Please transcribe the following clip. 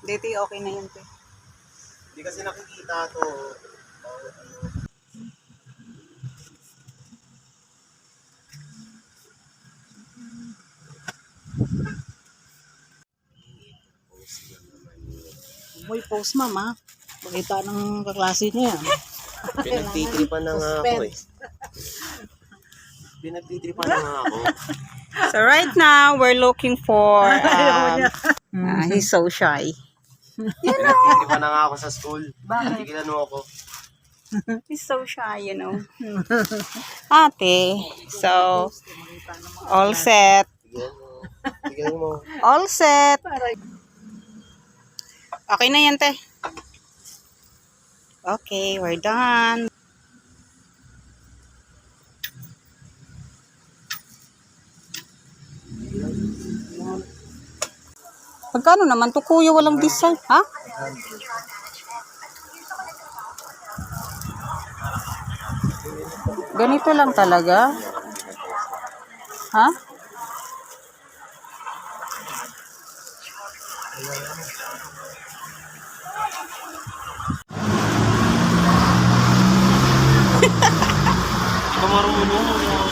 Dito okay na yun, te. Hindi kasi nakikita to. Uy, post ma'am ha. Pakita ng kaklase niya yan. Pinagtitripan na nga ako eh. Pinagtitripan na nga ako. So right now, we're looking for, he's so shy. Pinagtitripan na nga ako sa school. Tigilan mo ako. He's so shy, you know. Ate, so, all set. Tigilan mo. Tigilan mo. All set. Okay na yan, te. Okay, we're done. Magkano naman to, kuya? Walang design, ha? Ganito lang talaga? Ha? Ikaw marunong.